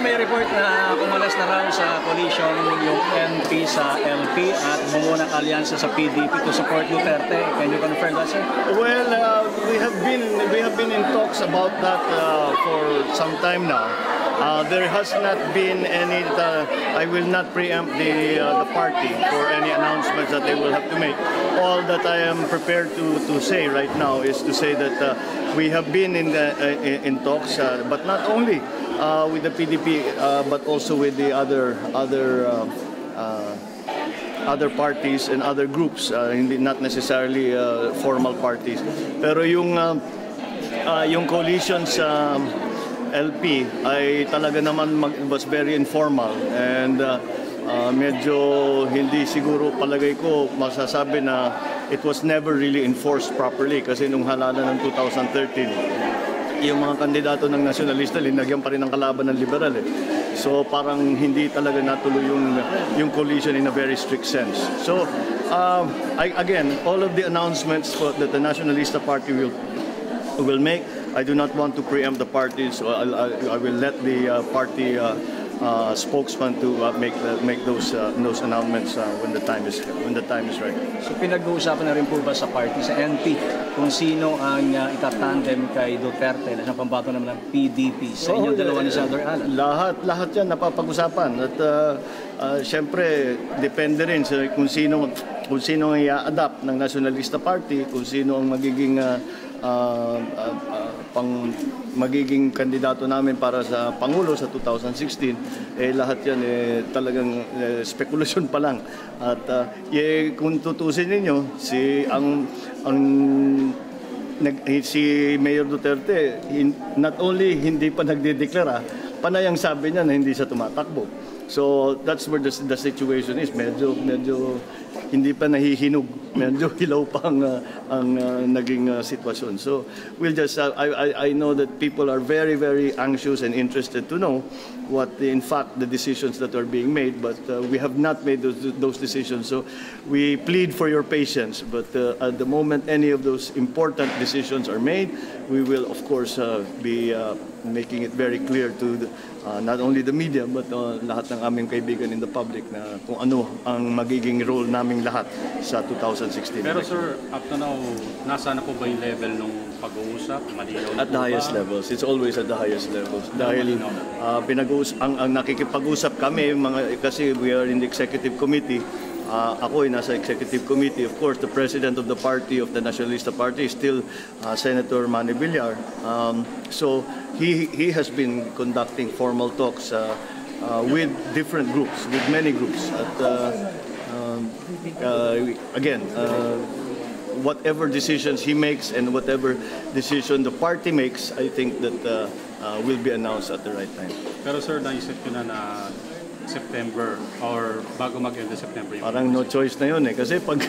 may report na kumalas na raw sa coalition yung NP sa LP at bumuo ng alyansa sa PDP to support Duterte. Can you confirm that, sir? Well, we have been in talks about that for some time now. There has not been any. I will not preempt the party for any announcements that they will have to make. All that I am prepared to say right now is to say that we have been in talks, but not only with the PDP, but also with the other parties and other groups, not necessarily formal parties. Pero yung coalition sa LP ay talaga naman was very informal and medyo hindi siguro palagay ko masasabi na it was never really enforced properly kasi nung halalan ng 2013 yung mga kandidato ng nasyonalista linagyan pa rin ng kalaban ng liberal eh. So parang hindi talaga natuloy yung coalition in a very strict sense. So again, all of the announcements that the Nationalista Party will make, I do not want to preempt the party, so I will let the party spokesman to make those announcements when the time is right. So pinag-uusapan na rin po ba sa party, sa NP, kung sino ang itatandem kay Duterte na siyang pambato naman ng PDP sa inyong dalawa ni Senator Alan? Lahat yan napapag-usapan at siyempre depende rin sa kung sino ang i-adapt ng Nationalista Party, kung sino ang magiging kandidato namin para sa Pangulo sa 2016, lahat yan talagang spekulasyon pa lang. At kung tutusin ninyo, si Mayor Duterte, not only hindi pa nagdedeklara, panayang sabi niya na hindi siya tumatakbo. So that's where the situation is. Medyo hindi pa nahihinog. Medyo hilaw pa ang naging sitwasyon. So we'll just I know that people are very anxious and interested to know what in fact the decisions that are being made, but we have not made those decisions. So we plead for your patience, but at the moment any of those important decisions are made, we will of course be making it very clear to not only the media but lahat ng aming kaibigan in the public na kung ano ang magiging role naming lahat sa 2016. Pero sir, up to now, nasa na po ba yung level ng pag-uusap? Malinaw at the highest levels. It's always at the highest levels. Dahil ang nakikipag-usap kami, kasi we are in the executive committee, ako ay nasa executive committee. Of course, the president of the party, of the Nationalista Party, is still Senator Manny Villar. So he has been conducting formal talks with different groups, with many groups. At again, whatever decisions he makes and whatever decision the party makes, I think that will be announced at the right time. Pero sir, naisip ko na September or bago mag-end na September yung parang no choice na yun kasi pag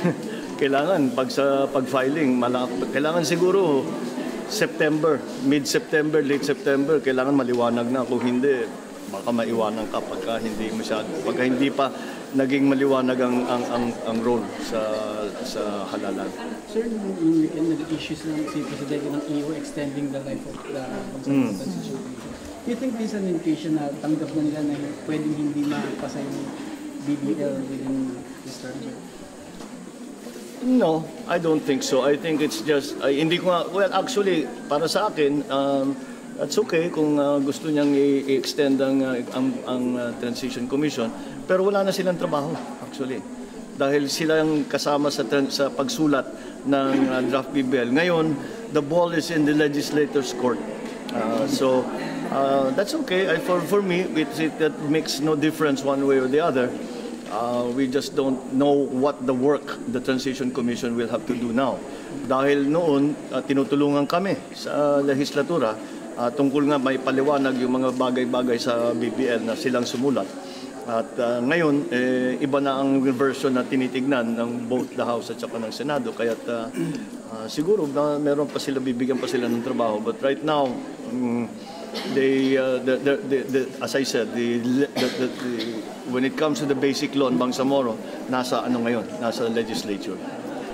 sa pag-filing kailangan siguro September, mid-September, late September, kailangan maliwanag na. Kung hindi, baka maiwanan ka pagka hindi pa naging maliwanag ang role sa halalan. Sir, yung weekend nag-issues ng si Presidente ng EU extending the life of the constitution. Do you think this is an indication na tanggap na nila na pwedeng hindi mapasa yung BBL within this term? No, I don't think so. I think it's just, hindi ko well actually, para sa akin, that's okay kung gusto niyang i-extend ang Transition Commission, pero wala na silang trabaho actually. Dahil sila ang kasama sa pagsulat ng draft BBL. Ngayon, the ball is in the legislator's court. So that's okay. For me, that makes no difference one way or the other. We just don't know what the work the Transition Commission will have to do now. Dahil noon, tinutulungan kami sa legislatura tungkol nga may paliwanag yung mga bagay-bagay sa BBL na silang sumulat. At ngayon, iba na ang version na tinitignan ng both the House at saka ng Senado. Kaya siguro meron pa sila, bibigyan pa sila ng trabaho. But right now, as I said, when it comes to the basic law in Bangsamoro, nasa legislature.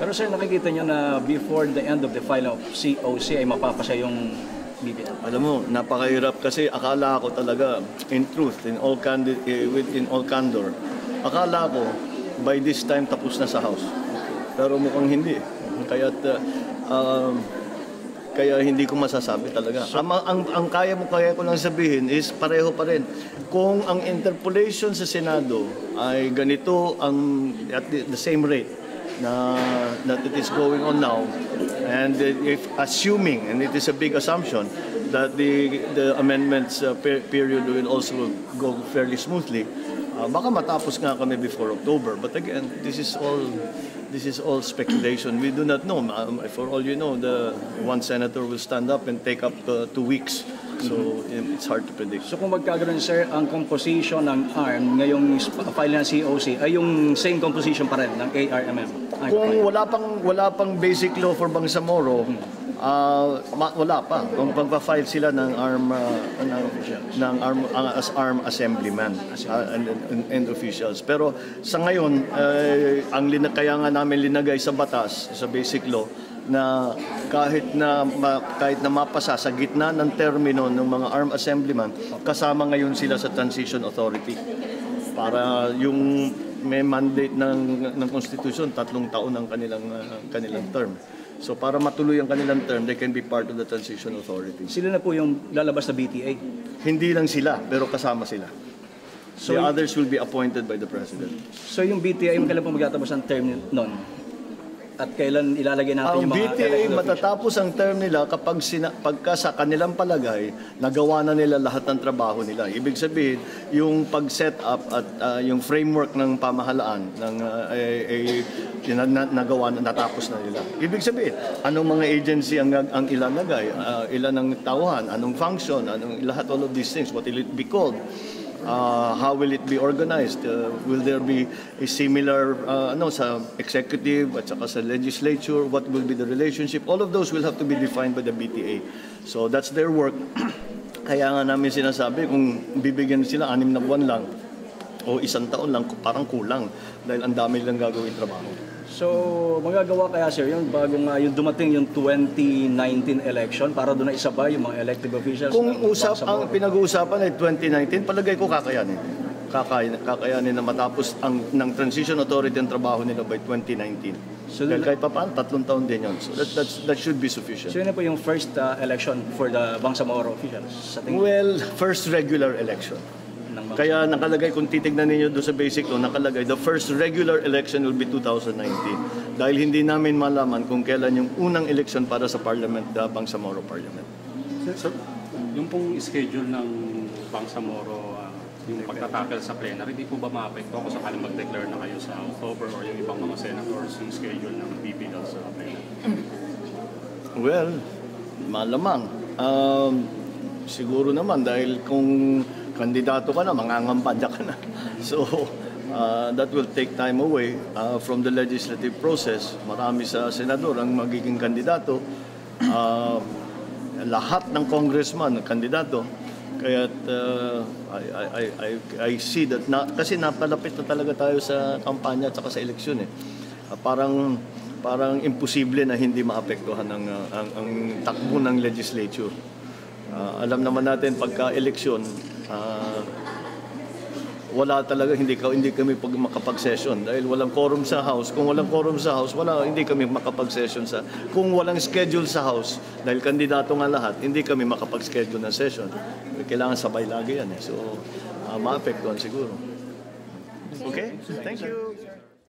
Pero sir, nakikita nyo na before the end of the file of COC ay mapapasa yung BBL? Alam mo, napakahirap kasi akala ko talaga, in truth, in all candor, akala ko by this time tapos na sa House. Pero mukhang hindi. Kaya hindi ko masasabi talaga. Ang kaya ko lang sabihin is pareho pa rin. Kung ang interpolation sa Senado ay ganito at the same rate that it is going on now, and if assuming, and it is a big assumption, that the amendments period will also go fairly smoothly, baka matapos nga kami before October. But again, this is all speculation. We do not know. For all you know, the one senator will stand up and take up 2 weeks. So it's hard to predict. So kung magkagaroon, sir, ang composition ng ARM ngayong file ng COC ay yung same composition pa rin ng ARMM? Kung wala pang basic law for Bangsamoro, wala pa. Kung pagpa-file sila ng as arm assemblyman and officials. Pero sa ngayon, kaya nga namin linagay sa batas, sa basic law, na kahit na mapasa sa gitna ng termino ng mga arm assemblyman, kasama ngayon sila sa transition authority. Para yung may mandate ng Constitution, 3 taon ang kanilang term. So para matuloy ang kanilang term, they can be part of the transition authority. Sila na po yung lalabas na BTA? Hindi lang sila, pero kasama sila. So the others will be appointed by the President. So yung BTA, yung kailan po magtatapos ang term nun? At kailan ilalagay natin Ang yung mga BTA, elected matatapos ang term nila pagka sa kanilang palagay, nagawa na nila lahat ng trabaho nila. Ibig sabihin, yung pag-set up at yung framework ng pamahalaan nagawa na, natapos na nila. Ibig sabihin, anong mga agency ang ilalagay, ilan ang tauhan, anong function, lahat, all of these things, what will it be called? How will it be organized? Will there be a similar sa executive at saka sa legislature? What will be the relationship? All of those will have to be defined by the BTA. So that's their work. Kaya nga namin sinasabi, kung bibigyan sila 6 na buwan lang o 1 taon lang, parang kulang dahil ang dami nilang gagawin trabaho. So, magagawa kaya, sir, yung bagong yung dumating yung 2019 election para doon na isabay yung mga elected officials? Kung ang pinag-uusapan ay 2019, palagay ko kakayanin. Kakayanin na matapos ng transition authority ang trabaho nila by 2019. So, dahil kahit pa paano, 3 taon din yun. So that should be sufficient. So yun na po yung first election for the Bangsamoro officials? Sa tingin? Well, first regular election. Kaya nakalagay, kung titignan ninyo doon sa basic law, nakalagay, the first regular election will be 2019. Dahil hindi namin malaman kung kailan yung unang election para sa Parliament, the Bangsamoro Parliament. Sir, yung pong schedule ng Bangsamoro, yung pagtatakil sa plenary, hindi po ba maapekto kung sakaling mag-declare na kayo sa October or yung ibang mga senators yung schedule ng BBL sa plenary? Well, malamang. Siguro naman dahil kung kandidato ka na, mangangampanya ka na. So, that will take time away from the legislative process. Marami sa senador ang magiging kandidato. Lahat ng congressman kandidato. Kaya I see that kasi napalapit na talaga tayo sa kampanya at saka sa eleksyon. Parang imposible na hindi maapektuhan ang takbo ng legislature. Alam naman natin pagka-eleksyon, wala talaga, hindi kami makapag-session dahil walang quorum sa House. Kung walang quorum sa House, hindi kami makapag-session kung walang schedule sa House, dahil kandidato nga lahat, hindi kami makapag-schedule ng session. Kailangan sabay lagi yan. So, maapektuhan siguro. Okay? Thank you.